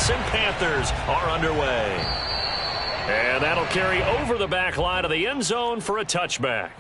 Jets and Panthers are underway. And that'll carry over the back line of the end zone for a touchback.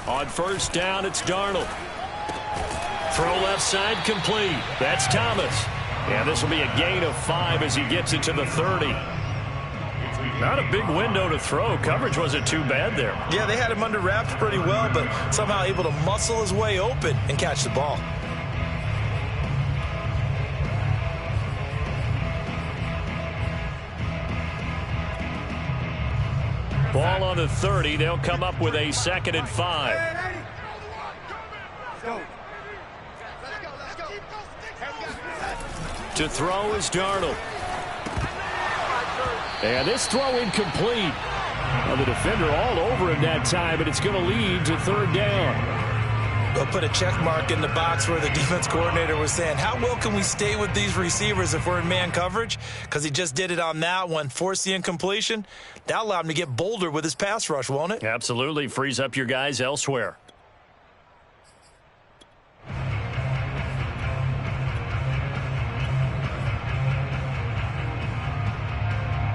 On first down, it's Darnold. Throw left side complete. That's Thomas. And this will be a gain of 5 as he gets into the 30. Not a big window to throw. Coverage wasn't too bad there. Yeah, they had him under wraps pretty well, but somehow able to muscle his way open and catch the ball. Ball on the 30. They'll come up with a 2nd and 5. To throw is Darnold. And this throw incomplete. Well, the defender all over him that time, and it's going to lead to 3rd down. They'll put a check mark in the box where the defense coordinator was saying, how well can we stay with these receivers if we're in man coverage? Because he just did it on that one, forced the incompletion. That allowed him to get bolder with his pass rush, won't it? Absolutely. Frees up your guys elsewhere.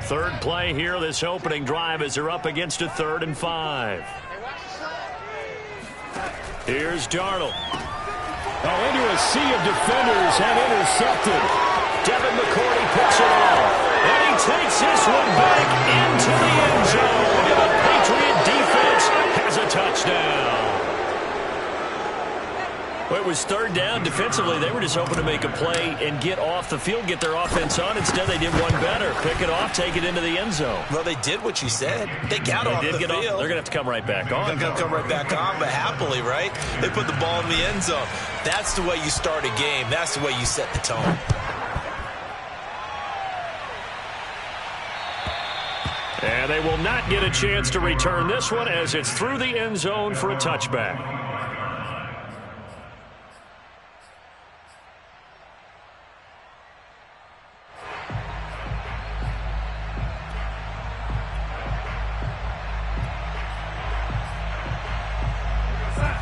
Third play here, this opening drive, as they're up against a 3rd and 5. Here's Darnold. Oh, into a sea of defenders and intercepted. Devin McCourty picks it off. And he takes this one back into the end zone. And the Patriot defense has a touchdown. Well, it was 3rd down. Defensively, they were just hoping to make a play and get off the field, get their offense on. Instead, they did one better. Pick it off, take it into the end zone. Well, they did what you said. They got off the field. They're going to have to come right back on. They're going to come right back on, but happily, right? They put the ball in the end zone. That's the way you start a game. That's the way you set the tone. And they will not get a chance to return this one as it's through the end zone for a touchback.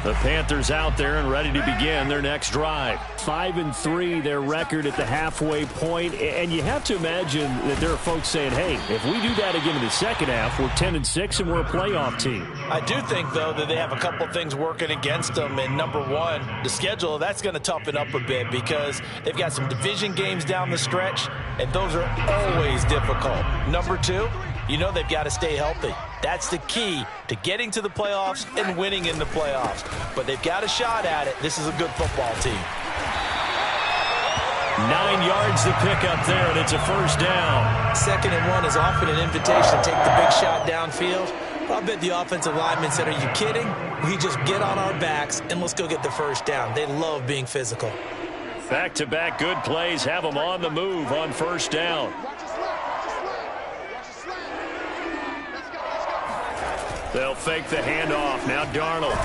The Panthers out there and ready to begin their next drive. 5-3, their record at the halfway point. And you have to imagine that there are folks saying, hey, if we do that again in the second half, we're 10-6 and we're a playoff team. I do think, though, that they have a couple things working against them. And number one, the schedule, that's going to toughen up a bit because they've got some division games down the stretch, and those are always difficult. Number two, you know they've got to stay healthy. That's the key to getting to the playoffs and winning in the playoffs. But they've got a shot at it. This is a good football team. 9 yards to pick up there, and it's a 1st down. 2nd and 1 is often an invitation to take the big shot downfield. I bet the offensive lineman said, are you kidding? We just get on our backs and let's go get the 1st down. They love being physical. Back-to-back good plays have them on the move on 1st down. They'll fake the handoff. Now Darnold.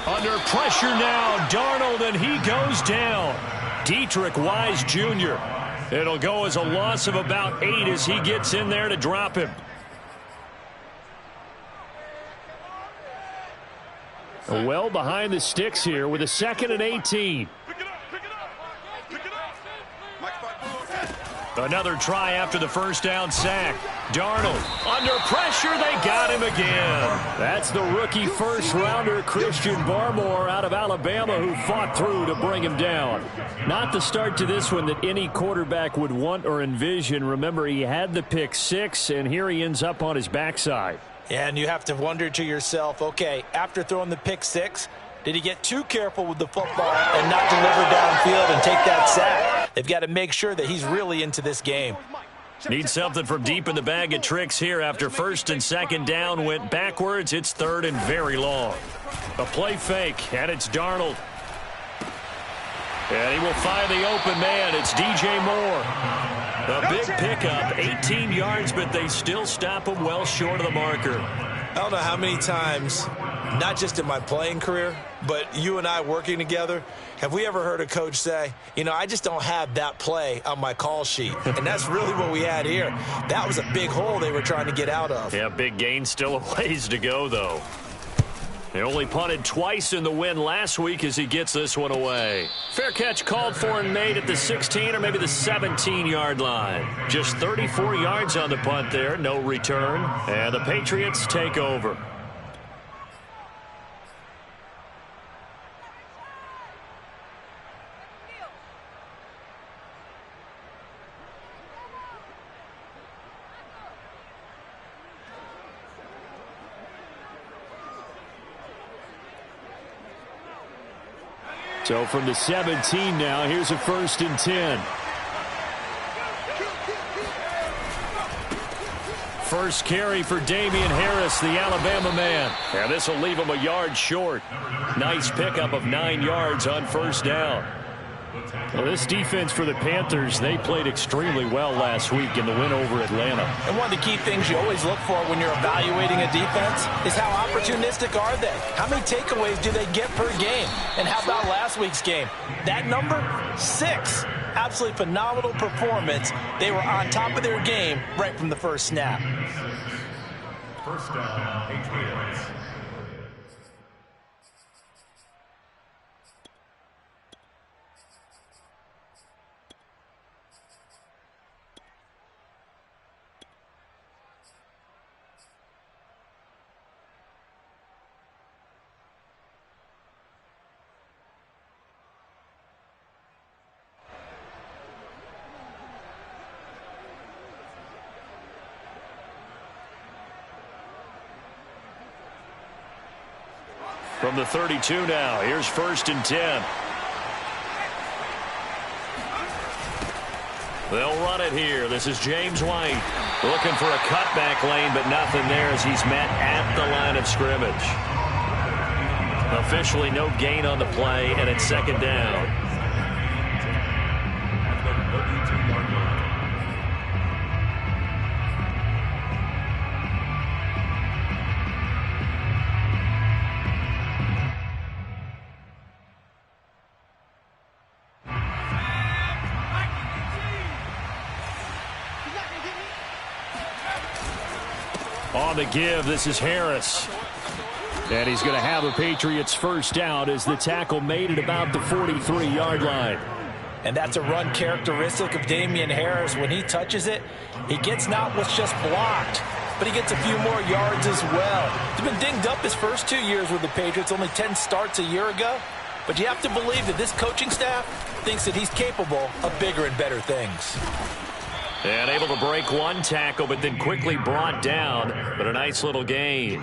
Under pressure now, Darnold, and he goes down. Dietrich Wise Jr. It'll go as a loss of about 8 as he gets in there to drop him. Well behind the sticks here with a 2nd and 18. Another try after the 1st down sack. Darnold under pressure. They got him again. That's the rookie 1st-rounder Christian Barmore out of Alabama who fought through to bring him down. Not the start to this one that any quarterback would want or envision. Remember, he had the pick 6, and here he ends up on his backside. And you have to wonder to yourself, okay, after throwing the pick 6, did he get too careful with the football and not deliver downfield and take that sack? They've got to make sure that he's really into this game. Need something from deep in the bag of tricks here after first and second down went backwards. It's third and very long. A play fake, and it's Darnold. And he will find the open man. It's DJ Moore. A big pickup, 18 yards, but they still stop him well short of the marker. I don't know how many times, not just in my playing career, but you and I working together, have we ever heard a coach say, you know, I just don't have that play on my call sheet. And that's really what we had here. That was a big hole they were trying to get out of. Yeah, big gain, still a ways to go, though. They only punted twice in the win last week as he gets this one away. Fair catch called for and made at the 16 or maybe the 17-yard line. Just 34 yards on the punt there, no return. And the Patriots take over. So from the 17 now, here's a 1st and 10. First carry for Damian Harris, the Alabama man. And this will leave him a yard short. Nice pickup of 9 yards on first down. Well, this defense for the Panthers, they played extremely well last week in the win over Atlanta. And one of the key things you always look for when you're evaluating a defense is how opportunistic are they? How many takeaways do they get per game? And how about last week's game? That number, 6. Absolutely phenomenal performance. They were on top of their game right from the first snap. First down, Patriots. From the 32 now, here's 1st and 10. They'll run it here. This is James White looking for a cutback lane, but nothing there as he's met at the line of scrimmage. Officially no gain on the play, and it's 2nd down. On the give, this is Harris. And he's going to have a Patriots first down as the tackle made it about the 43-yard line. And that's a run characteristic of Damian Harris. When he touches it, he gets not what's just blocked, but he gets a few more yards as well. He's been dinged up his first 2 years with the Patriots, only 10 starts a year ago. But you have to believe that this coaching staff thinks that he's capable of bigger and better things. And able to break one tackle, but then quickly brought down. But a nice little gain.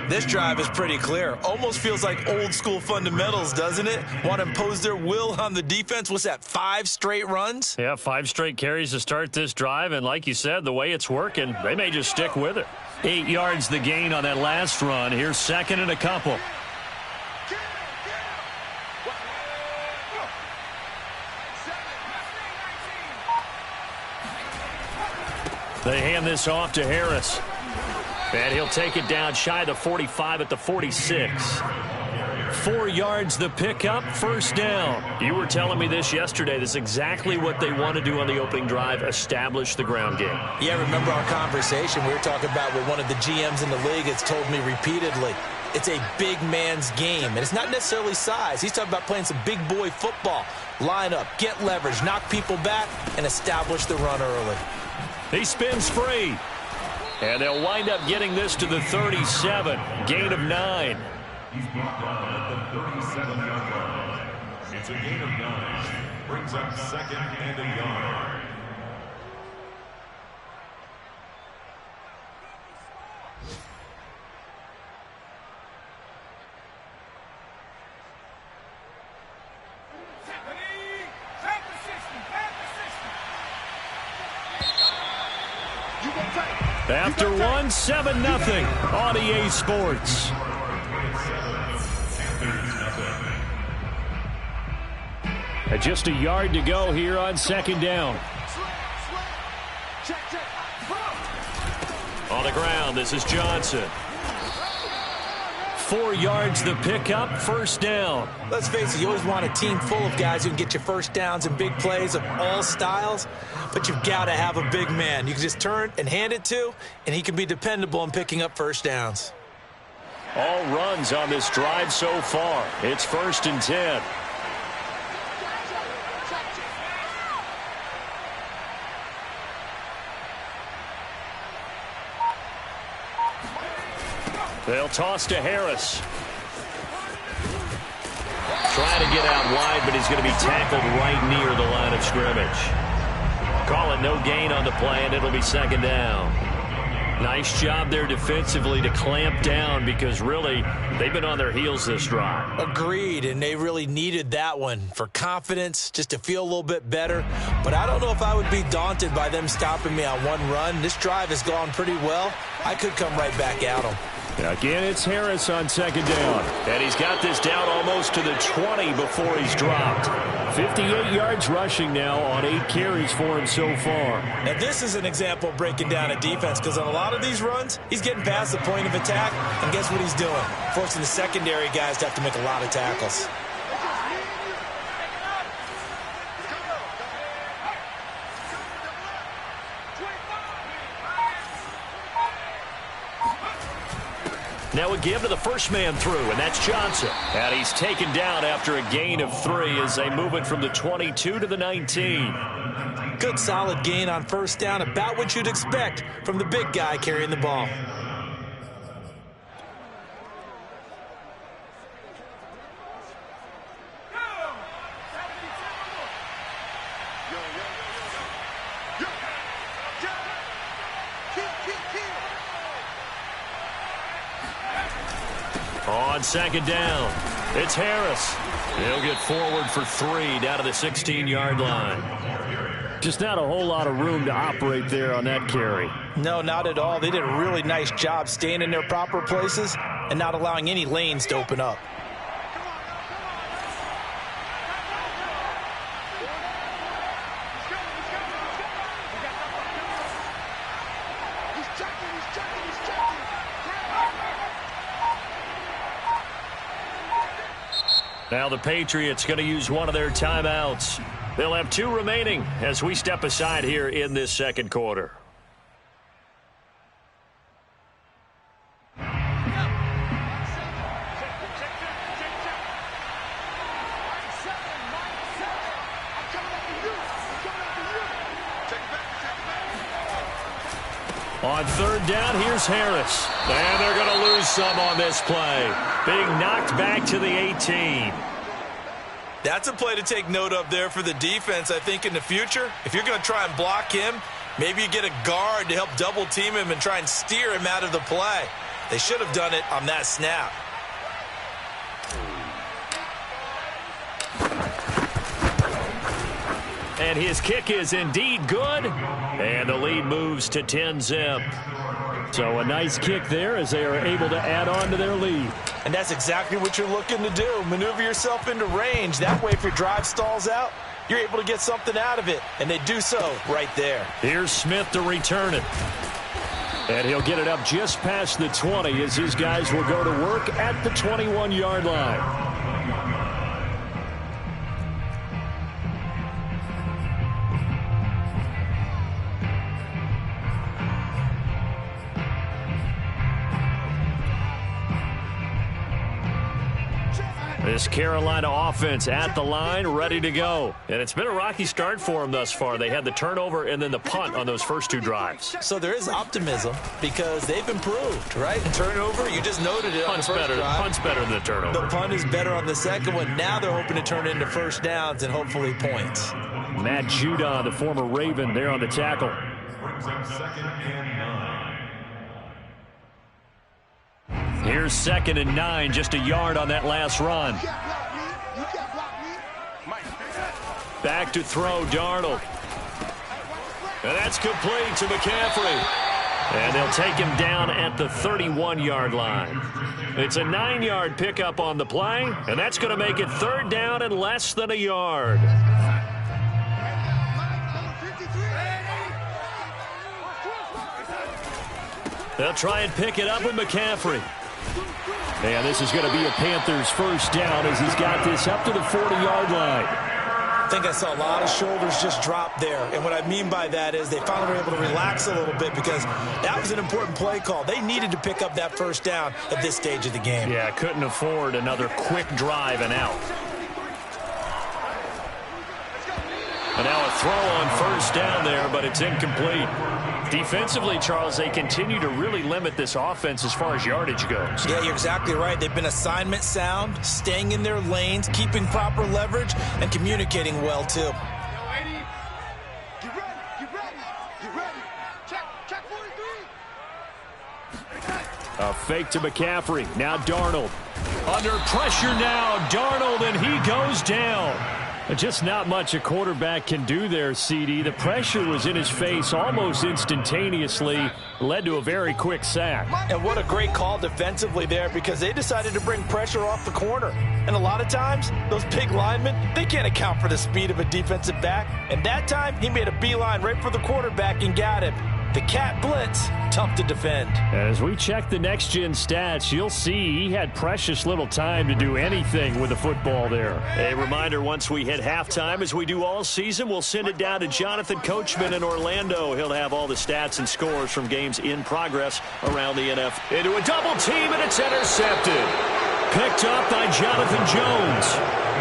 This drive is pretty clear. Almost feels like old school fundamentals, doesn't it? Want to impose their will on the defense. What's that, 5 straight runs? Yeah, 5 straight carries to start this drive. And like you said, the way it's working, they may just stick with it. 8 yards the gain on that last run. Here's 2nd and a couple. They hand this off to Harris. And he'll take it down shy of the 45 at the 46. 4 yards the pickup, first down. You were telling me this yesterday. This is exactly what they want to do on the opening drive, establish the ground game. Yeah, remember our conversation we were talking about with one of the GMs in the league has told me repeatedly. It's a big man's game, and it's not necessarily size. He's talking about playing some big boy football. Line up, get leverage, knock people back, and establish the run early. He spins free. And they'll wind up getting this to the 37. Gain of 9. He's brought down at the 37-yard line. It's a gain of 9. Brings up 2nd and a yard. After one, 7-0 on EA Sports. Just a yard to go here on second down. On the ground, this is Johnson. 4 yards the pickup, first down. Let's face it, you always want a team full of guys who can get you first downs and big plays of all styles, but you've got to have a big man you can just turn and hand it to, and he can be dependable in picking up first downs. All runs on this drive so far. It's 1st and 10. They'll toss to Harris. Trying to get out wide, but he's going to be tackled right near the line of scrimmage. Call it no gain on the play, and it'll be second down. Nice job there defensively to clamp down because really they've been on their heels this drive. Agreed, and they really needed that one for confidence, just to feel a little bit better. But I don't know if I would be daunted by them stopping me on one run. This drive has gone pretty well. I could come right back at them. Again, it's Harris on second down. And he's got this down almost to the 20 before he's dropped. 58 yards rushing now on 8 carries for him so far. Now, this is an example of breaking down a defense because on a lot of these runs, he's getting past the point of attack, and guess what he's doing? Forcing the secondary guys to have to make a lot of tackles. Now a give to the first man through, and that's Johnson. And he's taken down after a gain of 3 as they move it from the 22 to the 19. Good solid gain on first down, about what you'd expect from the big guy carrying the ball. On second down, it's Harris. He'll get forward for 3 down to the 16-yard line. Just not a whole lot of room to operate there on that carry. No, not at all. They did a really nice job staying in their proper places and not allowing any lanes to open up. Now the Patriots going to use one of their timeouts. They'll have 2 remaining as we step aside here in this second quarter. On third down, here's Harris. And they're going to lose some on this play. Being knocked back to the 18. That's a play to take note of there for the defense, I think, in the future. If you're going to try and block him, maybe you get a guard to help double team him and try and steer him out of the play. They should have done it on that snap. And his kick is indeed good. And the lead moves to 10-zip. So a nice kick there as they are able to add on to their lead. And that's exactly what you're looking to do. Maneuver yourself into range. That way, if your drive stalls out, you're able to get something out of it. And they do so right there. Here's Smith to return it. And he'll get it up just past the 20 as his guys will go to work at the 21-yard line. This Carolina offense at the line, ready to go. And it's been a rocky start for them thus far. They had the turnover and then the punt on those first 2 drives. So there is optimism because they've improved, right? Turnover, you just noted it on the first drive. Punt's better than the turnover. The punt is better on the second one. Now they're hoping to turn it into first downs and hopefully points. Matt Judon, the former Raven, there on the tackle. Brings up 2nd and 9. Here's 2nd and 9, just a yard on that last run. Back to throw, Darnold. And that's complete to McCaffrey. And they'll take him down at the 31-yard line. It's a 9-yard pickup on the play, and that's going to make it third down and less than a yard. They'll try and pick it up with McCaffrey. And this is going to be a Panthers first down as he's got this up to the 40-yard line. I think I saw a lot of shoulders just drop there. And what I mean by that is they finally were able to relax a little bit because that was an important play call. They needed to pick up that first down at this stage of the game. Yeah, couldn't afford another quick drive and out. And now a throw on first down there, but it's incomplete. Defensively, Charles, they continue to really limit this offense as far as yardage goes. Yeah, you're exactly right. They've been assignment sound, staying in their lanes, keeping proper leverage, and communicating well, too. A fake to McCaffrey. Now Darnold. Under pressure now, Darnold, and he goes down. Just not much a quarterback can do there, CD. The pressure was in his face almost instantaneously, led to a very quick sack. And what a great call defensively there because they decided to bring pressure off the corner. And a lot of times, those big linemen, they can't account for the speed of a defensive back. And that time, he made a beeline right for the quarterback and got him. The cat blitz, tough to defend. As we check the next-gen stats, you'll see he had precious little time to do anything with the football there. A reminder, once we hit halftime, as we do all season, we'll send it down to Jonathan Coachman in Orlando. He'll have all the stats and scores from games in progress around the NFL. Into a double team, and it's intercepted. Picked up by Jonathan Jones.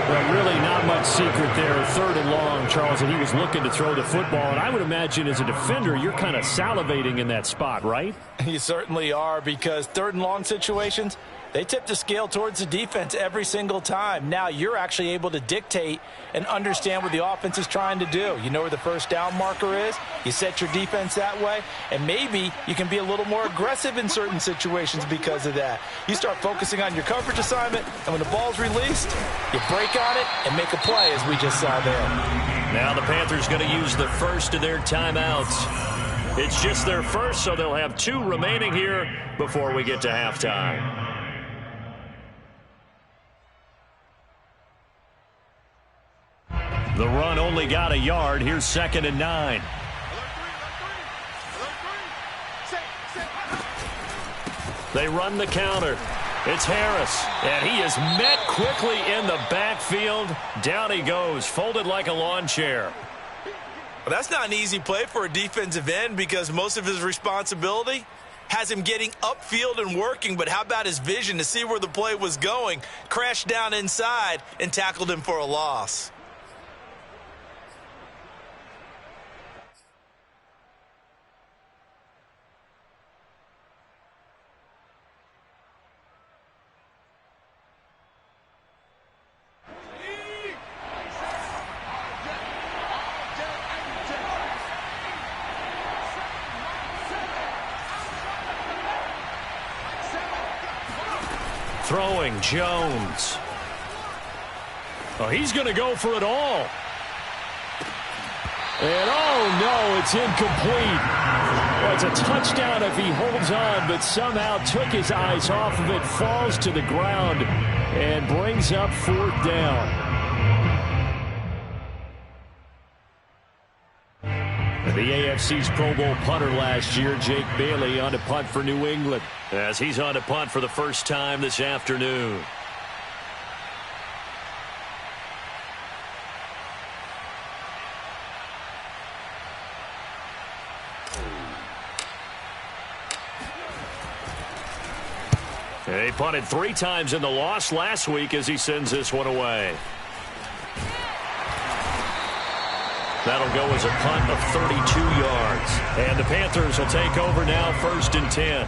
Well, really not much secret there. Third and long, Charles, and he was looking to throw the football. And I would imagine as a defender, you're kind of salivating in that spot, right? You certainly are because third and long situations, they tip the scale towards the defense every single time. Now you're actually able to dictate and understand what the offense is trying to do. You know where the first down marker is. You set your defense that way, and maybe you can be a little more aggressive in certain situations because of that. You start focusing on your coverage assignment, and when the ball's released, you break on it and make a play, as we just saw there. Now the Panthers going to use the first of their timeouts. It's just their first, so they'll have 2 remaining here before we get to halftime. The run only got a yard. Here's 2nd and 9. They run the counter. It's Harris, and he is met quickly in the backfield. Down he goes, folded like a lawn chair. Well, that's not an easy play for a defensive end because most of his responsibility has him getting upfield and working, but how about his vision to see where the play was going? Crashed down inside and tackled him for a loss. Throwing Jones. Oh, he's going to go for it all. And oh no, it's incomplete. Well, it's a touchdown if he holds on, but somehow took his eyes off of it, falls to the ground, and brings up 4th down. The AFC's Pro Bowl punter last year, Jake Bailey, on to punt for New England, as he's on to punt for the first time this afternoon. He punted 3 times in the loss last week as he sends this one away. That'll go as a punt of 32 yards. And the Panthers will take over now, 1st and 10.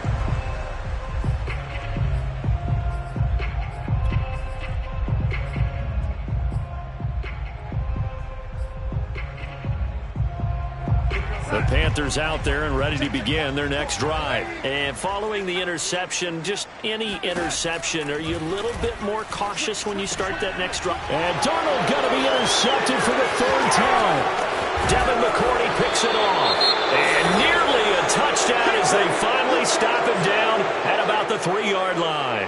The Panthers out there and ready to begin their next drive. And following the interception, just any interception, are you a little bit more cautious when you start that next drive? And Darnold going to be intercepted for the 3rd time. Devin McCourty picks it off. And nearly a touchdown. touchdown as they finally stop him down at about the 3-yard line.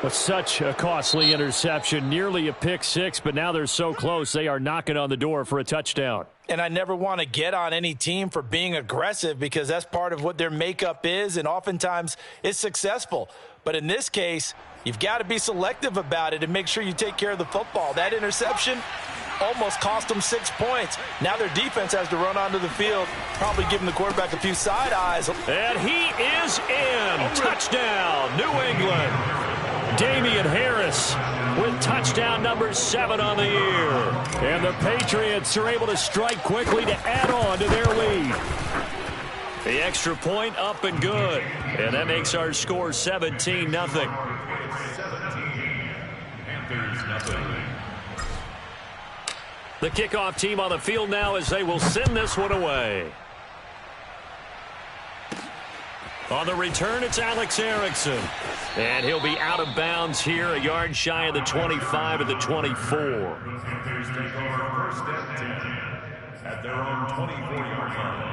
Well, such a costly interception, nearly a pick six, but now they're so close they are knocking on the door for a touchdown. And I never want to get on any team for being aggressive because that's part of what their makeup is, and oftentimes it's successful. But in this case, you've got to be selective about it and make sure you take care of the football. That interception almost cost them 6 points. Now their defense has to run onto the field, probably giving the quarterback a few side eyes. And he is in. Touchdown, New England. Damian Harris with touchdown number 7 on the year. And the Patriots are able to strike quickly to add on to their lead. The extra point up and good. And that makes our score 17-0. 17. Panthers nothing. The kickoff team on the field now as they will send this one away. On the return, it's Alex Erickson. And he'll be out of bounds here, a yard shy of the 25 at the 24. Panthers take over first and 10 at their own 24-yard line.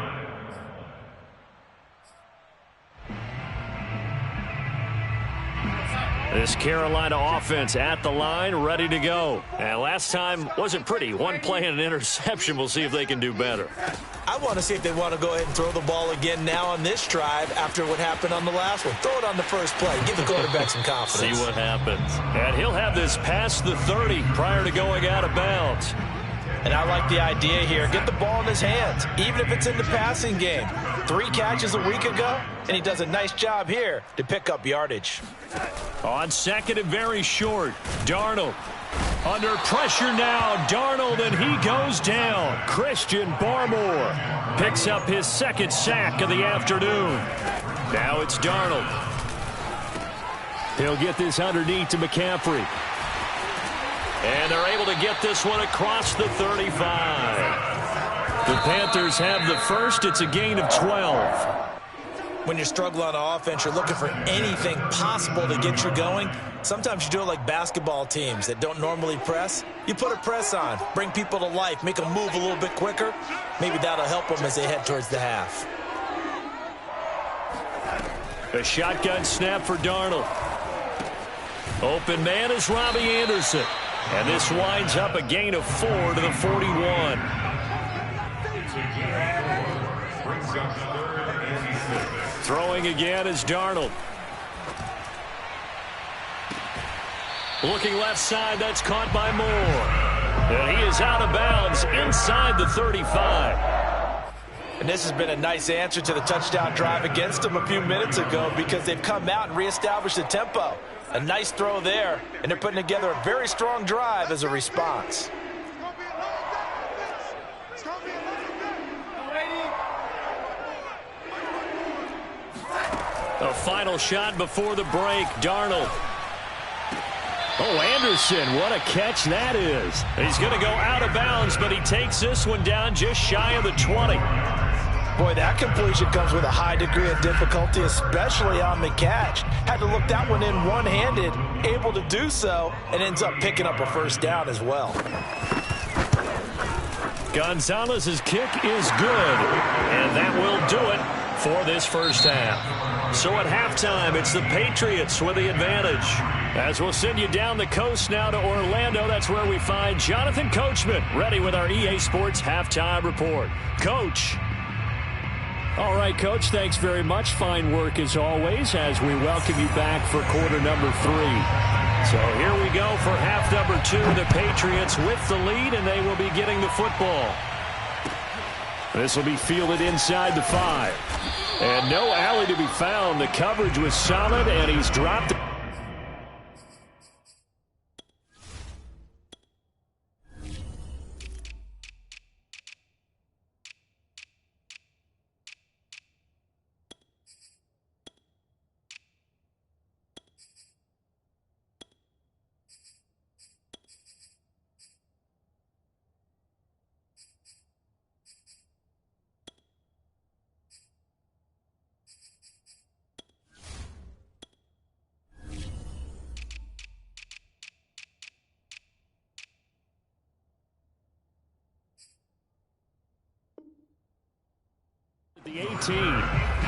This Carolina offense at the line, ready to go. And last time wasn't pretty. One play and an interception. We'll see if they can do better. I want to see if they want to go ahead and throw the ball again now on this drive after what happened on the last one. Throw it on the first play. Give the quarterback some confidence. See what happens. And he'll have this past the 30 prior to going out of bounds. And I like the idea here. Get the ball in his hands, even if it's in the passing game. 3 catches a week ago, and he does a nice job here to pick up yardage. On second and very short, Darnold. Under pressure now, Darnold, and he goes down. Christian Barmore picks up his second sack of the afternoon. Now it's Darnold. He'll get this underneath to McCaffrey. And they're able to get this one across the 35. The Panthers have the first. It's a gain of 12. When you're struggling on offense, you're looking for anything possible to get you going. Sometimes you do it like basketball teams that don't normally press. You put a press on, bring people to life, make them move a little bit quicker. Maybe that'll help them as they head towards the half. A shotgun snap for Darnold. Open man is Robbie Anderson. And this winds up a gain of 4 to the 41. Throwing again is Darnold. Looking left side, that's caught by Moore. And he is out of bounds inside the 35. And this has been a nice answer to the touchdown drive against them a few minutes ago because they've come out and reestablished the tempo. A nice throw there, and they're putting together a very strong drive as a response. A final shot before the break, Darnold. Oh, Anderson, what a catch that is. He's going to go out of bounds, but he takes this one down just shy of the 20. Boy, that completion comes with a high degree of difficulty, especially on the catch. Had to look that one in one-handed, able to do so, and ends up picking up a first down as well. Gonzalez's kick is good, and that will do it for this first half. So at halftime, it's the Patriots with the advantage. As we'll send you down the coast now to Orlando, that's where we find Jonathan Coachman, ready with our EA Sports Halftime Report. Coach. All right, Coach, thanks very much. Fine work as always as we welcome you back for quarter number 3. So here we go for half number 2. The Patriots with the lead, and they will be getting the football. This will be fielded inside the 5. And no alley to be found. The coverage was solid, and he's dropped it. The 18.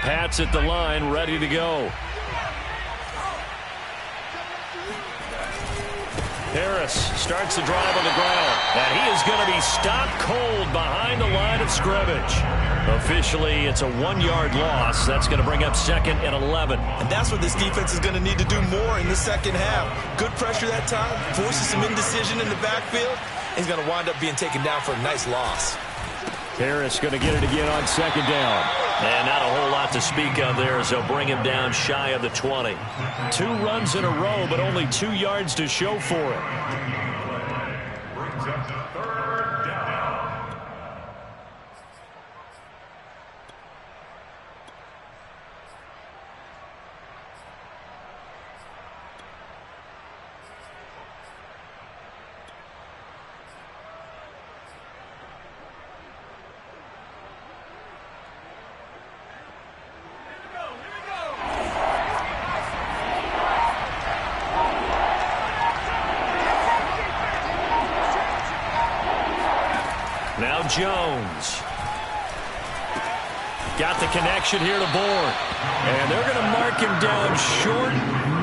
Pats at the line, ready to go. Harris starts the drive on the ground, and he is going to be stopped cold behind the line of scrimmage. Officially, it's a 1-yard loss. That's going to bring up 2nd and 11. And that's what this defense is going to need to do more in the second half. Good pressure that time, forces some indecision in the backfield. He's going to wind up being taken down for a nice loss. Harris going to get it again on 2nd down. And not a whole lot to speak of there as they'll bring him down shy of the 20. 2 runs in a row, but only 2 yards to show for it. Brings up 3rd down. Now Jones. Got the connection here to Bourne. And they're going to mark him down short,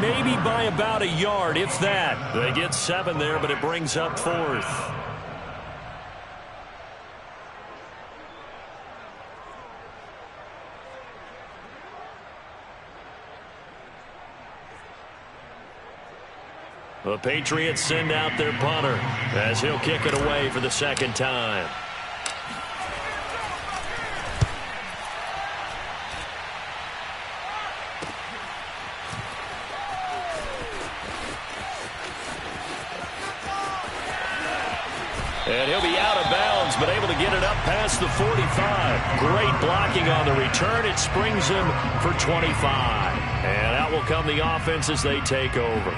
maybe by about a yard, if that. They get 7 there, but it brings up 4th. The Patriots send out their punter as he'll kick it away for the 2nd time. And he'll be out of bounds, but able to get it up past the 45. Great blocking on the return. It springs him for 25. And out will come the offense as they take over.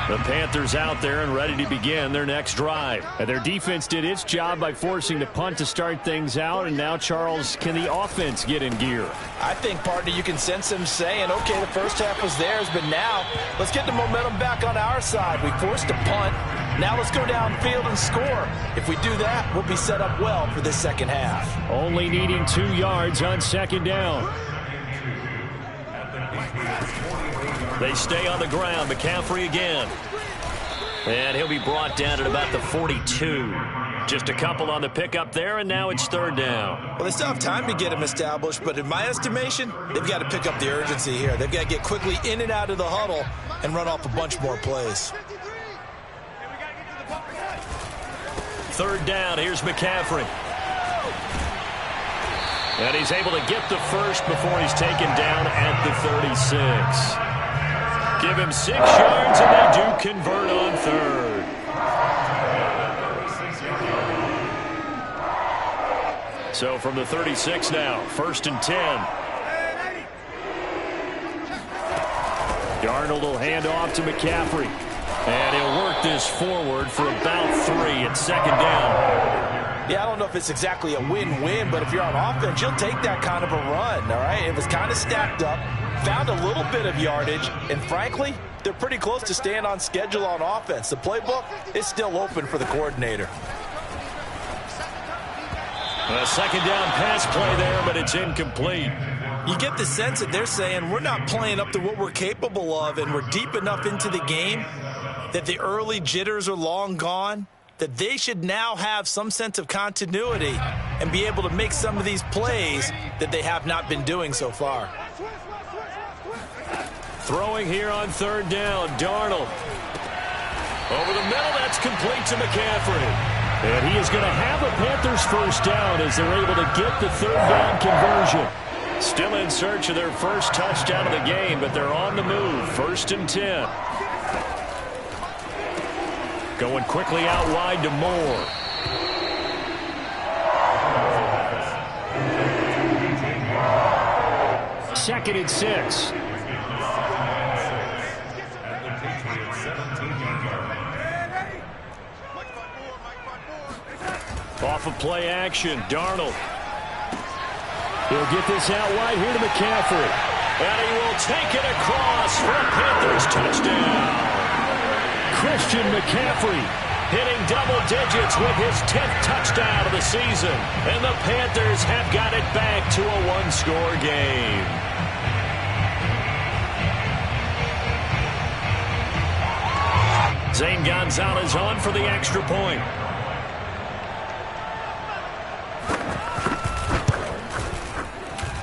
The Panthers out there and ready to begin their next drive. And their defense did its job by forcing the punt to start things out. And now, Charles, can the offense get in gear? I think, partner, you can sense them saying, okay, the first half was theirs, but now let's get the momentum back on our side. We forced a punt. Now let's go downfield and score. If we do that, we'll be set up well for this second half. Only needing 2 yards on 2nd down. They stay on the ground. McCaffrey again. And he'll be brought down at about the 42. Just a couple on the pickup there, and now it's 3rd down. Well, they still have time to get him established, but in my estimation, they've got to pick up the urgency here. They've got to get quickly in and out of the huddle and run off a bunch more plays. 3rd down. Here's McCaffrey. And he's able to get the first before he's taken down at the 36. Give him 6 yards, and they do convert on 3rd. So from the 36 now, 1st and 10. Darnold will hand off to McCaffrey. And he'll work this forward for about 3 at 2nd down. Yeah, I don't know if it's exactly a win-win, but if you're on offense, you'll take that kind of a run, all right? It was kind of stacked up, found a little bit of yardage, and frankly, they're pretty close to staying on schedule on offense. The playbook is still open for the coordinator. A 2nd down pass play there, but it's incomplete. You get the sense that they're saying we're not playing up to what we're capable of, and we're deep enough into the game that the early jitters are long gone, that they should now have some sense of continuity and be able to make some of these plays that they have not been doing so far. Throwing here on 3rd down, Darnold. Over the middle, that's complete to McCaffrey. And he is going to have a Panthers 1st down as they're able to get the 3rd down conversion. Still in search of their first touchdown of the game, but they're on the move. 1st and 10. Going quickly out wide to Moore. Second and 6. Off of play action, Darnold. He'll get this out wide here to McCaffrey. And he will take it across for a Panthers touchdown. Christian McCaffrey hitting double digits with his 10th touchdown of the season. And the Panthers have got it back to a one-score game. Zane Gonzalez on for the extra point.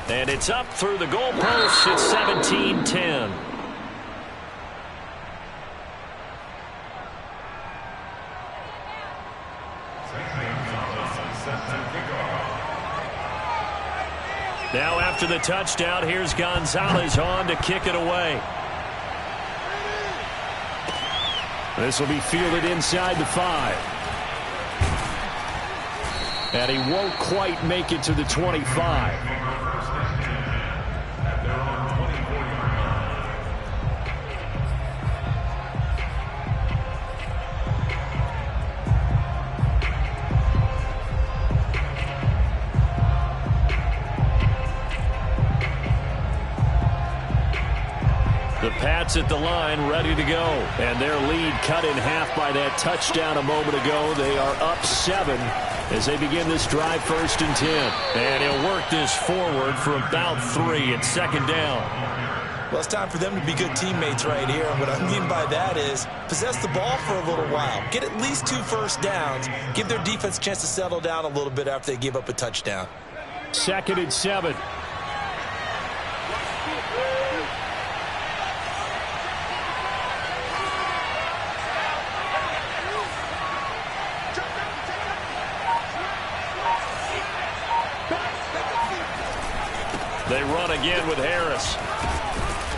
And it's up through the goalposts. It's 17-10. Now after the touchdown, here's Gonzalez on to kick it away. This will be fielded inside the 5. And he won't quite make it to the 25. The Pats at the line, ready to go. And their lead cut in half by that touchdown a moment ago. They are up 7 as they begin this drive, 1st and 10. And he'll work this forward for about 3 at 2nd down. Well, it's time for them to be good teammates right here. And what I mean by that is possess the ball for a little while. Get at least 2 first downs. Give their defense a chance to settle down a little bit after they give up a touchdown. 2nd and 7. They run again with Harris.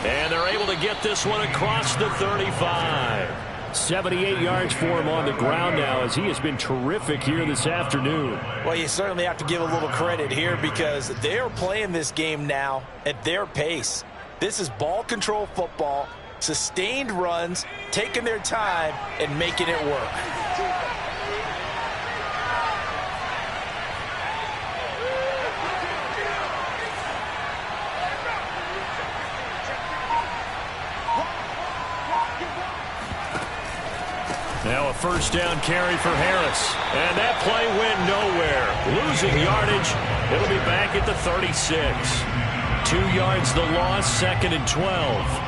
And they're able to get this one across the 35. 78 yards for him on the ground now as he has been terrific here this afternoon. Well, you certainly have to give a little credit here because they're playing this game now at their pace. This is ball control football, sustained runs, taking their time, and making it work. Now a 1st down carry for Harris. And that play went nowhere. Losing yardage. It'll be back at the 36. 2 yards the loss, 2nd and 12.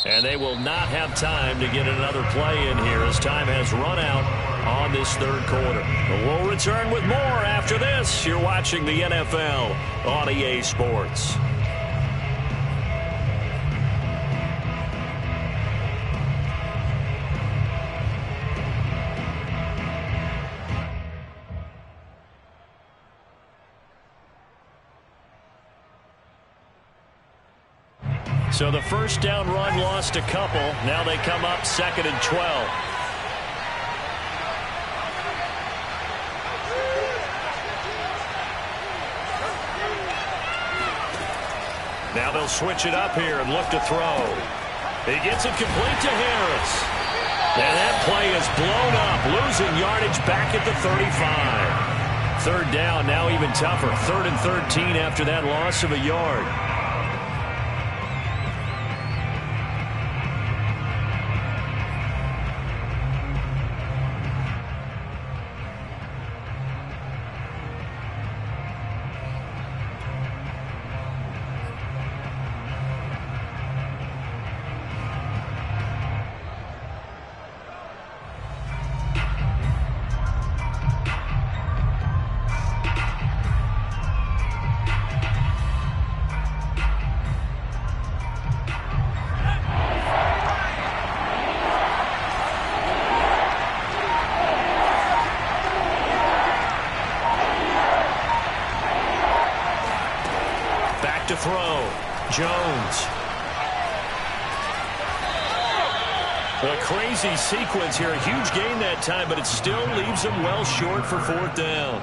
And they will not have time to get another play in here as time has run out on this 3rd quarter. But we'll return with more after this. You're watching the NFL on EA Sports. So the 1st down run lost a couple. Now they come up 2nd and 12. Now they'll switch it up here and look to throw. He gets it complete to Harris. And that play is blown up, losing yardage back at the 35. 3rd down, now even tougher. 3rd and 13 after that loss of a yard. To throw. Jones. A crazy sequence here. A huge gain that time, but it still leaves them well short for 4th down.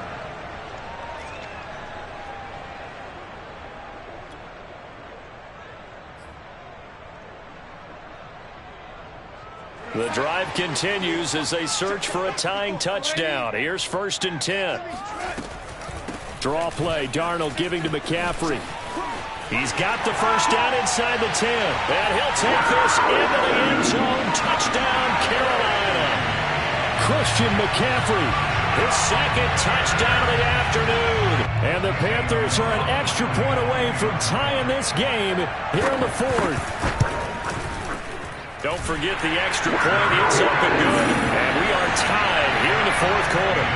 The drive continues as they search for a tying touchdown. Here's 1st and 10. Draw play. Darnold giving to McCaffrey. He's got the first down inside the 10. And he'll take this into the end zone. Touchdown, Carolina. Christian McCaffrey, his 2nd touchdown of the afternoon. And the Panthers are an extra point away from tying this game here in the 4th. Don't forget the extra point. It's up and good. And we are tied here in the 4th quarter.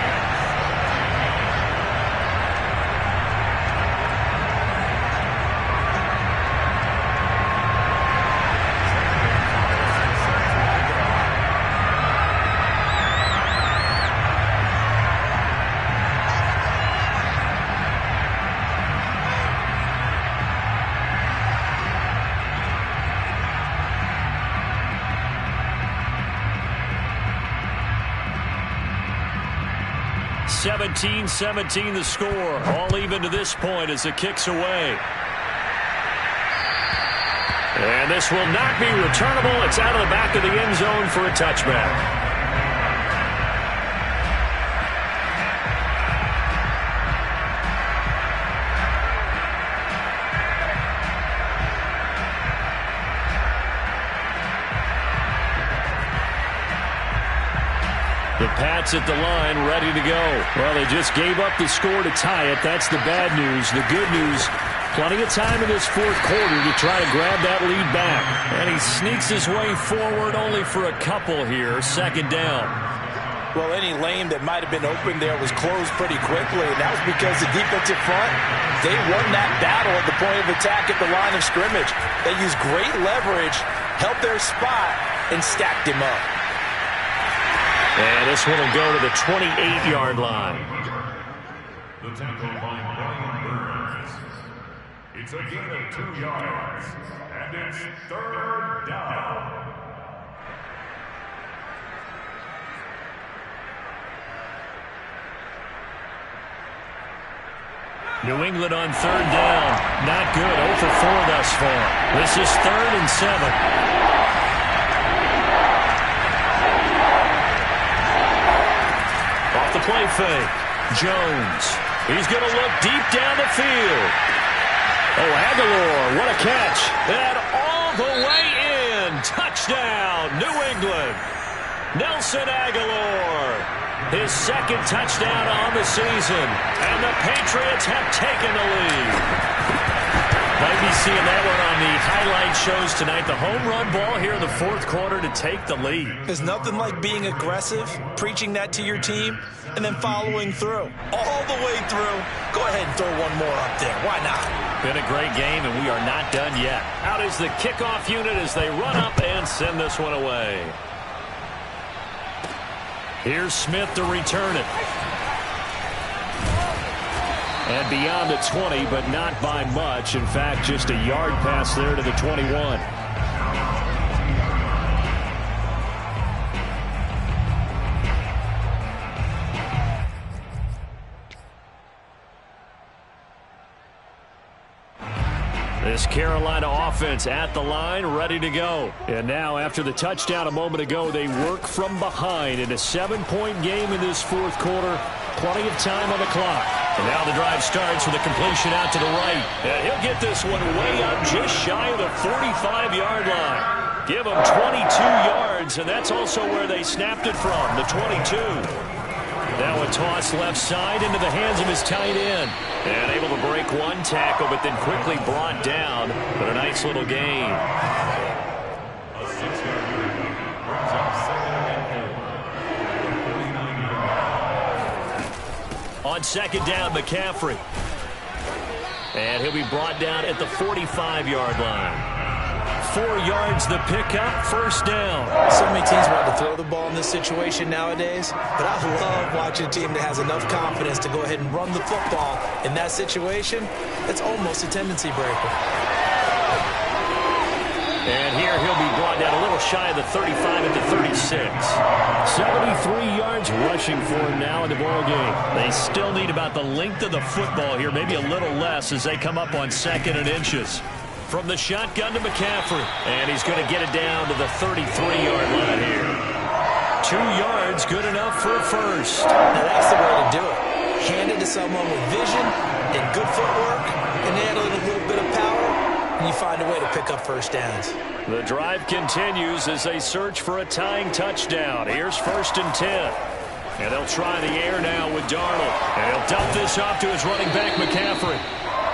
(17-17) the score. All even to this point as the kick's away. And this will not be returnable. It's out of the back of the end zone for a touchback. The Pats at the line, ready to go. Well, they just gave up the score to tie it. That's the bad news. The good news, plenty of time in this 4th quarter to try to grab that lead back. And he sneaks his way forward only for a couple here. 2nd down. Well, any lane that might have been open there was closed pretty quickly, and that was because the defensive front, they won that battle at the point of attack at the line of scrimmage. They used great leverage, held their spot, and stacked him up. And this one will go to the 28-yard line. The tackle by Brian Burns. It's a gain of 2 yards, and it's 3rd down. New England on 3rd down. Not good. 0 for 4 thus far. This is 3rd and 7. The play fake. Jones. He's going to look deep down the field. Oh, Aguilar, what a catch. And all the way in. Touchdown, New England. Nelson Aguilar. His 2nd touchdown on the season. And the Patriots have taken the lead. Might be seeing that one on the highlight shows tonight. The home run ball here in the 4th quarter to take the lead. There's nothing like being aggressive, preaching that to your team, and then following through. All the way through. Go ahead and throw one more up there. Why not? Been a great game, and we are not done yet. Out is the kickoff unit as they run up and send this one away. Here's Smith to return it. And beyond the 20, but not by much. In fact, just a yard pass there to the 21. This Carolina offense at the line, ready to go. And now, after the touchdown a moment ago, they work from behind in a 7-point game in this 4th quarter. Plenty of time on the clock. And now the drive starts with a completion out to the right. And he'll get this one way up just shy of the 45-yard line. Give him 22 yards, and that's also where they snapped it from, the 22. Now a toss left side into the hands of his tight end. And able to break one tackle, but then quickly brought down. But a nice little gain. A 6-yard gain brings up 2nd and 4. On 2nd down, McCaffrey. And he'll be brought down at the 45-yard line. 4 yards the pickup, 1st down. So many teams want to throw the ball in this situation nowadays, but I love watching a team that has enough confidence to go ahead and run the football. In that situation, it's almost a tendency breaker. And here he'll be brought down a little shy of the 35 at the 36. 73 yards rushing for him now in the ball game. They still need about the length of the football here, maybe a little less as they come up on 2nd and inches. from the shotgun to McCaffrey. And he's going to get it down to the 33-yard line here. 2 yards, good enough for a first. Now that's the way to do it. Hand it to someone with vision and good footwork, and add a little bit of power, and you find a way to pick up first downs. The drive continues as they search for a tying touchdown. Here's 1st and 10. And they'll try the air now with Darnold. And he'll dump this off to his running back, McCaffrey.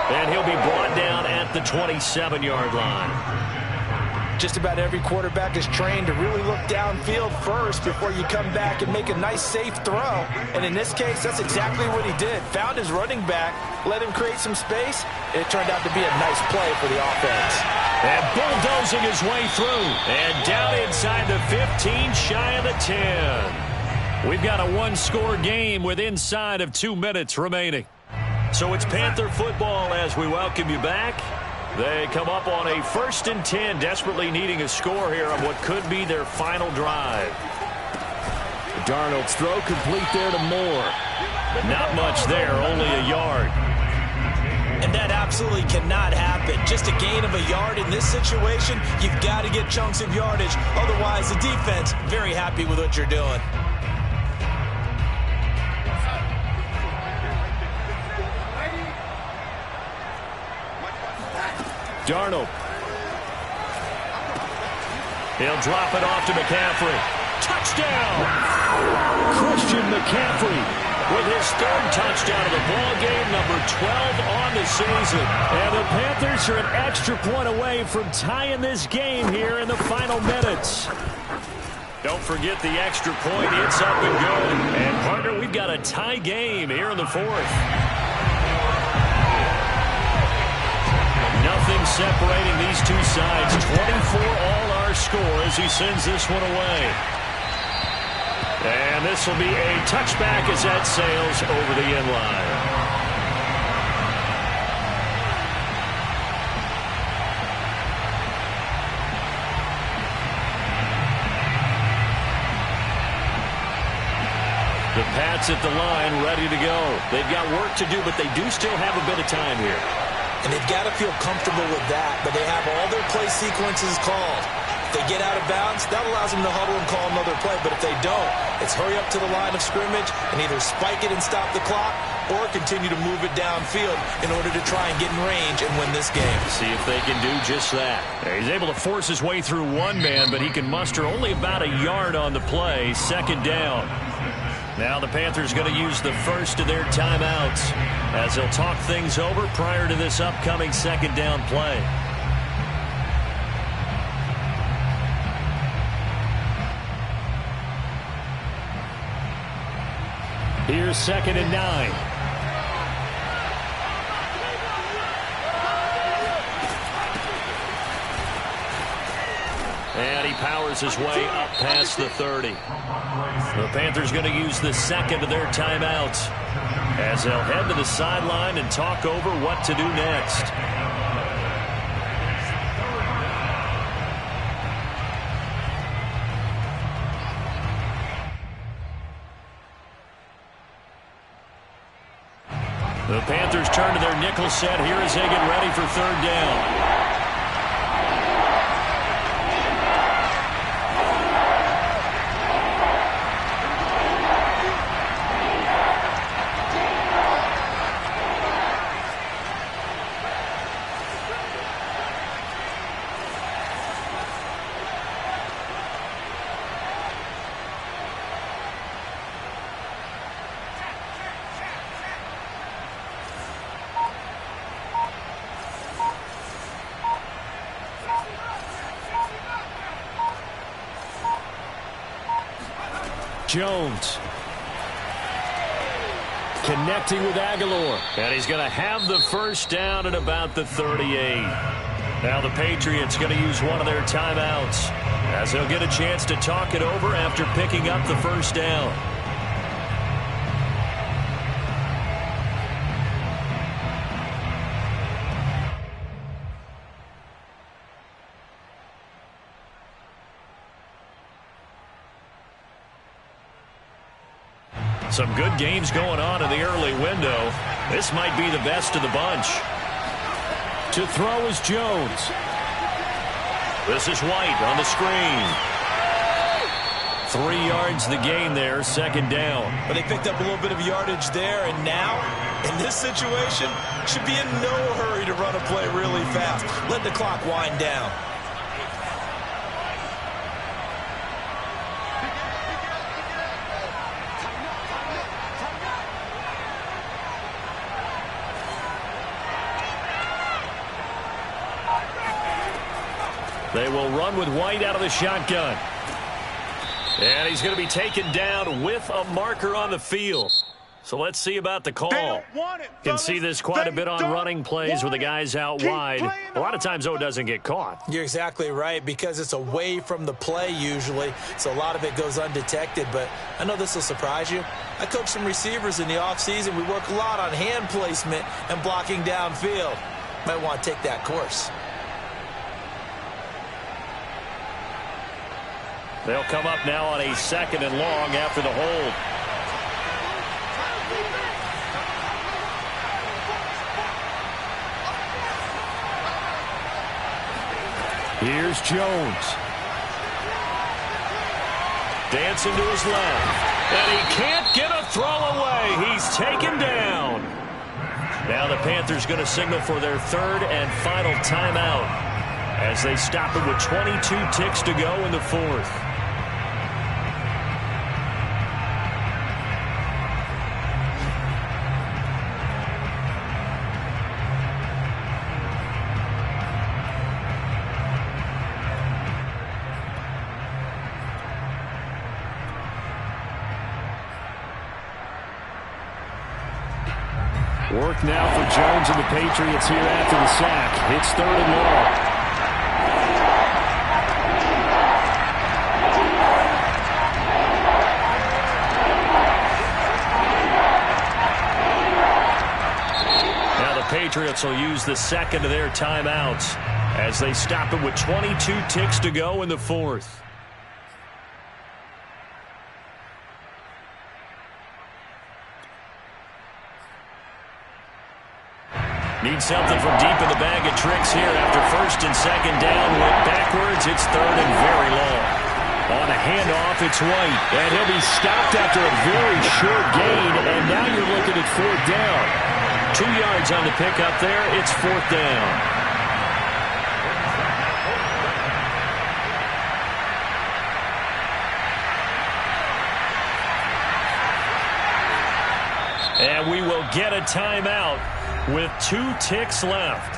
And he'll be brought down at the 27-yard line. Just about every quarterback is trained to really look downfield first before you come back and make a nice, safe throw. And in this case, that's exactly what he did. Found his running back, let him create some space, and it turned out to be a nice play for the offense. And bulldozing his way through. And down inside the 15, shy of the 10. We've got a 1-score game with inside of 2 minutes remaining. So it's Panther football as we welcome you back. They come up on a 1st and 10, desperately needing a score here on what could be their final drive. Darnold's throw complete there to Moore. But not much there, only a yard. And that absolutely cannot happen. Just a gain of a yard in this situation, you've got to get chunks of yardage. Otherwise, the defense, very happy with what you're doing. Darnold. He'll drop it off to McCaffrey. Touchdown! Christian McCaffrey with his 3rd touchdown of the ball game, number 12 on the season. And the Panthers are an extra point away from tying this game here in the final minutes. Don't forget the extra point. It's up and good. And, partner, we've got a tie game here in the 4th. Nothing separating these two sides. 24 all our score as he sends this one away. And this will be a touchback as that sails over the end line. The Pats at the line ready to go. They've got work to do, but they do still have a bit of time here. And they've got to feel comfortable with that, but they have all their play sequences called. If they get out of bounds, that allows them to huddle and call another play. But if they don't, it's hurry up to the line of scrimmage and either spike it and stop the clock or continue to move it downfield in order to try and get in range and win this game. See if they can do just that. He's able to force his way through one man, but he can muster only about a yard on the play. 2nd down. Now the Panthers going to use the first of their timeouts as they'll talk things over prior to this upcoming 2nd down play. Here's 2nd and 9. And he powers his way up past the 30. The Panthers going to use the 2nd of their timeouts as they'll head to the sideline and talk over what to do next. The Panthers turn to their nickel set here as they get ready for 3rd down. Jones connecting with Aguilar. And he's going to have the first down at about the 38. Now the Patriots going to use one of their timeouts as they'll get a chance to talk it over after picking up the first down. Some good games going on in the early window. This might be the best of the bunch. To throw is Jones. This is White on the screen. 3 yards the gain there, second down. But they picked up a little bit of yardage there, and now, in this situation, should be in no hurry to run a play really fast. Let the clock wind down. They will run with White out of the shotgun. And he's going to be taken down with a marker on the field. So let's see about the call. Can see this quite a bit on running plays with the guys out wide. A lot of times, though, it doesn't get caught. You're exactly right, because it's away from the play usually, so a lot of it goes undetected. But I know this will surprise you. I coach some receivers in the offseason. We work a lot on hand placement and blocking downfield. Might want to take that course. They'll come up now on a 2nd and long after the hold. Here's Jones. Dancing to his left. And he can't get a throw away. He's taken down. Now the Panthers going to signal for their 3rd and final timeout as they stop it with 22 ticks to go in the 4th. Work now for Jones and the Patriots here after the sack. It's 3rd and long. Now the Patriots will use the 2nd of their timeouts as they stop it with 22 ticks to go in the 4th. Need something from deep in the bag of tricks here after 1st and 2nd down. Went backwards. It's 3rd and very long. On a handoff, it's White. And he'll be stopped after a very short gain. And now you're looking at 4th down. 2 yards on the pickup there. It's 4th down. And we will get a timeout with 2 ticks left.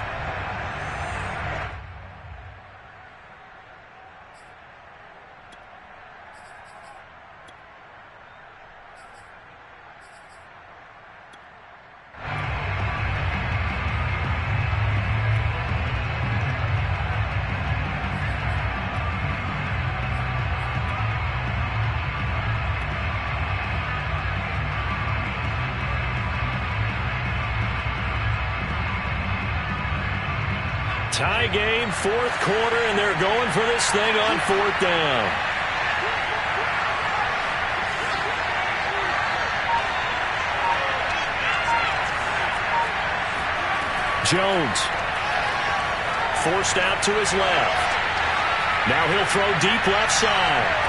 Tie game, 4th quarter, and they're going for this thing on 4th down. Jones. Forced out to his left. Now he'll throw deep left side.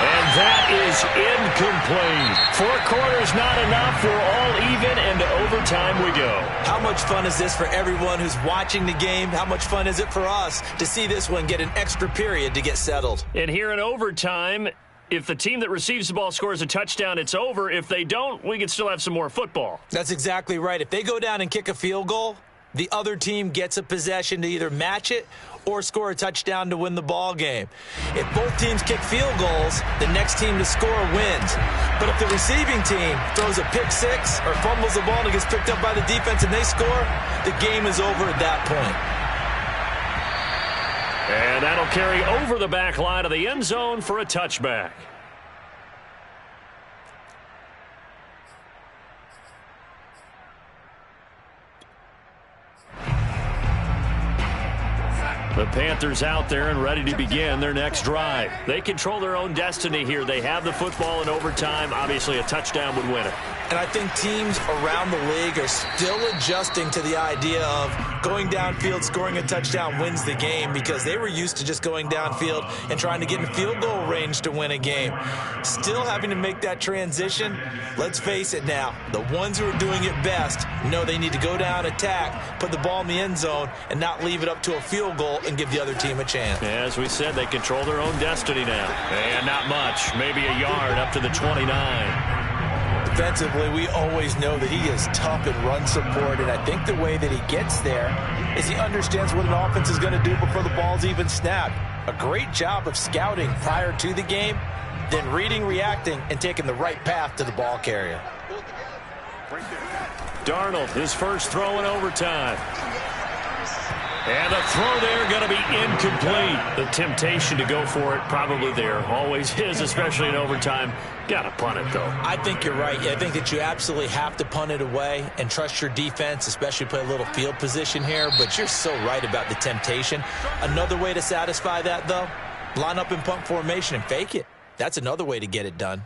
And that is incomplete. 4 quarters not enough. We're all even, and to overtime we go. How much fun is this for everyone who's watching the game? How much fun is it for us to see this one get an extra period to get settled? And here in overtime, if the team that receives the ball scores a touchdown, it's over. If they don't, we can still have some more football. That's exactly right. If they go down and kick a field goal, the other team gets a possession to either match it or score a touchdown to win the ball game. If both teams kick field goals, the next team to score wins. But if the receiving team throws a pick six or fumbles the ball and it gets picked up by the defense and they score, the game is over at that point. And that'll carry over the back line of the end zone for a touchback. The Panthers out there and ready to begin their next drive. They control their own destiny here. They have the football in overtime. Obviously, a touchdown would win it. And I think teams around the league are still adjusting to the idea of going downfield, scoring a touchdown wins the game, because they were used to just going downfield and trying to get in field goal range to win a game. Still having to make that transition. Let's face it now, the ones who are doing it best know they need to go down, attack, put the ball in the end zone, and not leave it up to a field goal and give the other team a chance. As we said, they control their own destiny now. And not much, maybe a yard up to the 29. Defensively, we always know that he is tough in run support, and I think the way that he gets there is he understands what an offense is going to do before the ball's even snapped. A great job of scouting prior to the game, then reading, reacting, and taking the right path to the ball carrier. Darnold, his first throw in overtime. And the throw there going to be incomplete. The temptation to go for it probably there. Always is, especially in overtime. Got to punt it, though. I think you're right. I think that you absolutely have to punt it away and trust your defense, especially play a little field position here. But you're so right about the temptation. Another way to satisfy that, though, line up in punt formation and fake it. That's another way to get it done.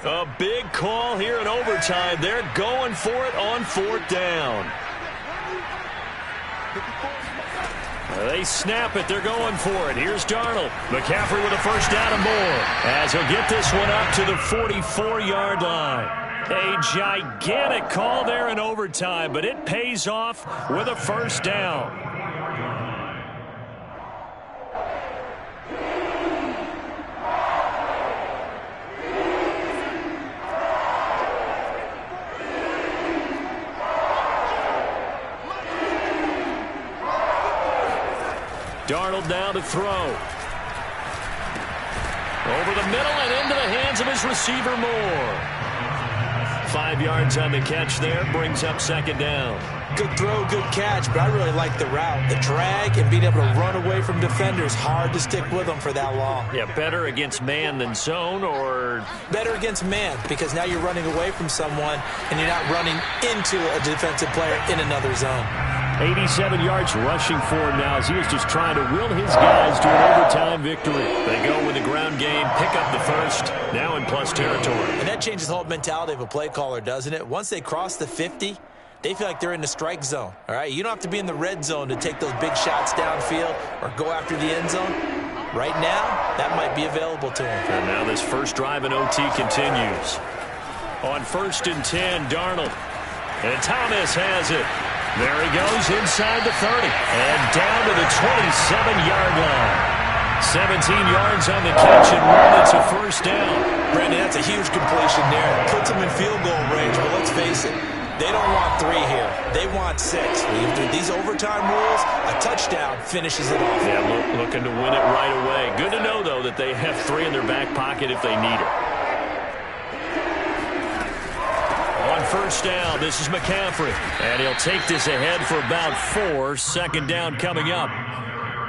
A big call here in overtime. They're going for it on fourth down. They snap it. They're going for it. Here's Darnold. McCaffrey with a first down and more, as he'll get this one up to the 44-yard line. A gigantic call there in overtime, but it pays off with a first down. Darnold now to throw. Over the middle and into the hands of his receiver Moore. 5 yards on the catch there, brings up second down. Good throw, good catch, but I really like the route. The drag and being able to run away from defenders, hard to stick with them for that long. Yeah, better against man than zone, or? Better against man, because now you're running away from someone and you're not running into a defensive player in another zone. 87 yards rushing for him now as he was just trying to will his guys to an overtime victory. They go with the ground game, pick up the first, now in plus territory. And that changes the whole mentality of a play caller, doesn't it? Once they cross the 50, they feel like they're in the strike zone. All right, you don't have to be in the red zone to take those big shots downfield or go after the end zone. Right now, that might be available to them. And now this first drive in OT continues. On 1st and 10, Darnold. And Thomas has it. There he goes inside the 30 and down to the 27-yard line. 17 yards on the catch and one. It's a first down. Brandon, that's a huge completion there. Puts them in field goal range, but let's face it, they don't want 3 here. They want 6. With these overtime rules, a touchdown finishes it off. Yeah, looking to win it right away. Good to know, though, that they have 3 in their back pocket if they need it. On first down, this is McCaffrey. And he'll take this ahead for about 4. Second down coming up.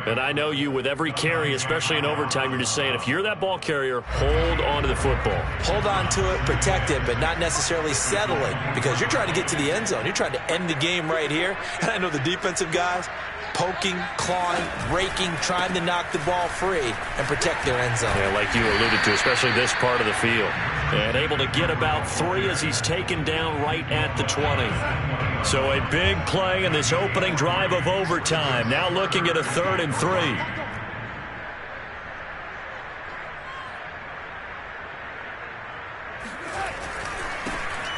And I know you, with every carry, especially in overtime, you're just saying, if you're that ball carrier, hold on to the football. Hold on to it, protect it, but not necessarily settling, because you're trying to get to the end zone. You're trying to end the game right here. And I know the defensive guys poking, clawing, raking, trying to knock the ball free and protect their end zone. Yeah, like you alluded to, especially this part of the field. And able to get about 3 as he's taken down right at the 20. So a big play in this opening drive of overtime. Now looking at a 3rd and 3.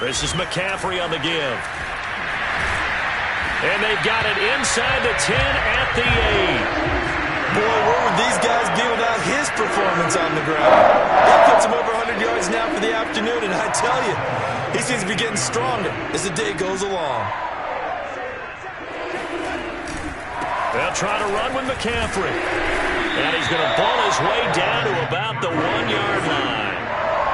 This is McCaffrey on the give. And they've got it inside the 10 at the 8. Boy, where would these guys be without his performance on the ground? That puts him over 100 yards now for the afternoon, and I tell you, he seems to be getting stronger as the day goes along. They'll try to run with McCaffrey. And he's going to ball his way down to about the 1-yard line.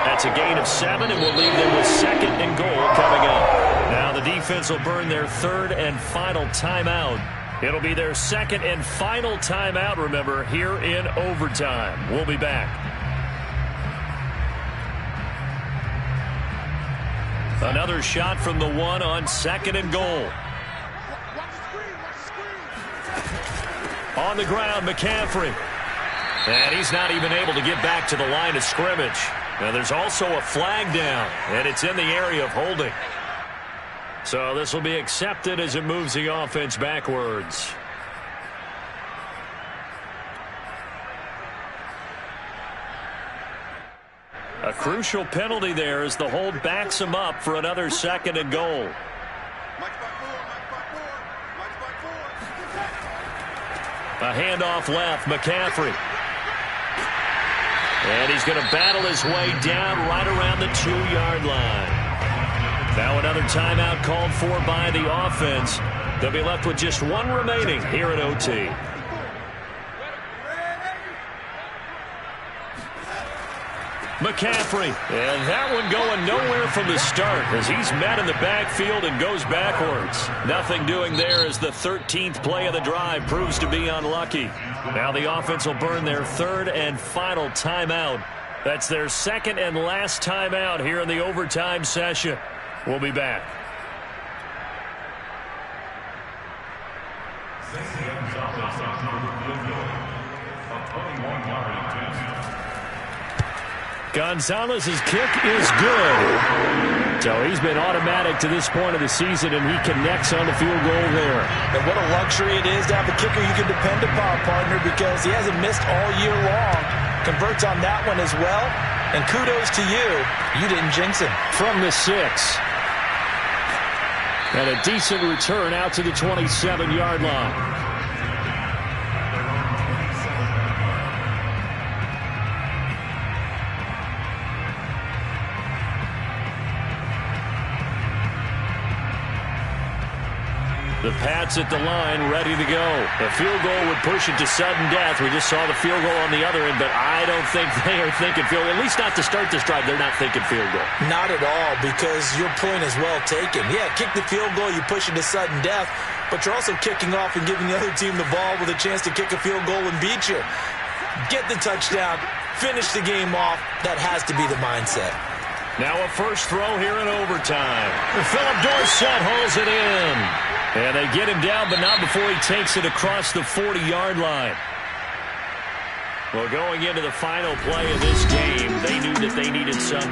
That's a gain of 7, and we'll leave them with 2nd and goal coming up. Now the defense will burn their 3rd and final timeout. It'll be their 2nd and final timeout, remember, here in overtime. We'll be back. Another shot from the 1 on 2nd and goal. On the ground, McCaffrey. And he's not even able to get back to the line of scrimmage. Now there's also a flag down, and it's in the area of holding. So this will be accepted as it moves the offense backwards. A crucial penalty there as the hold backs him up for another 2nd and goal. A handoff left, McCaffrey. And he's going to battle his way down right around the 2-yard line. Now another timeout called for by the offense. They'll be left with just 1 remaining here at OT. McCaffrey, and that one going nowhere from the start as he's met in the backfield and goes backwards. Nothing doing there as the 13th play of the drive proves to be unlucky. Now the offense will burn their 3rd and final timeout. That's their 2nd and last timeout here in the overtime session. We'll be back. Gonzalez's kick is good. So he's been automatic to this point of the season, and he connects on the field goal there. And what a luxury it is to have a kicker you can depend upon, partner, because he hasn't missed all year long. Converts on that one as well. And kudos to you. You didn't jinx him. From the 6. And a decent return out to the 27-yard line. The Pats at the line, ready to go. The field goal would push it to sudden death. We just saw the field goal on the other end, but I don't think they are thinking field goal. At least not to start this drive. They're not thinking field goal. Not at all, because your point is well taken. Yeah, kick the field goal, you push it to sudden death, but you're also kicking off and giving the other team the ball with a chance to kick a field goal and beat you. Get the touchdown, finish the game off. That has to be the mindset. Now a first throw here in overtime. Philip Dorsett hauls it in. And they get him down, but not before he takes it across the 40-yard line. Well, going into the final play of this game, they knew that they needed some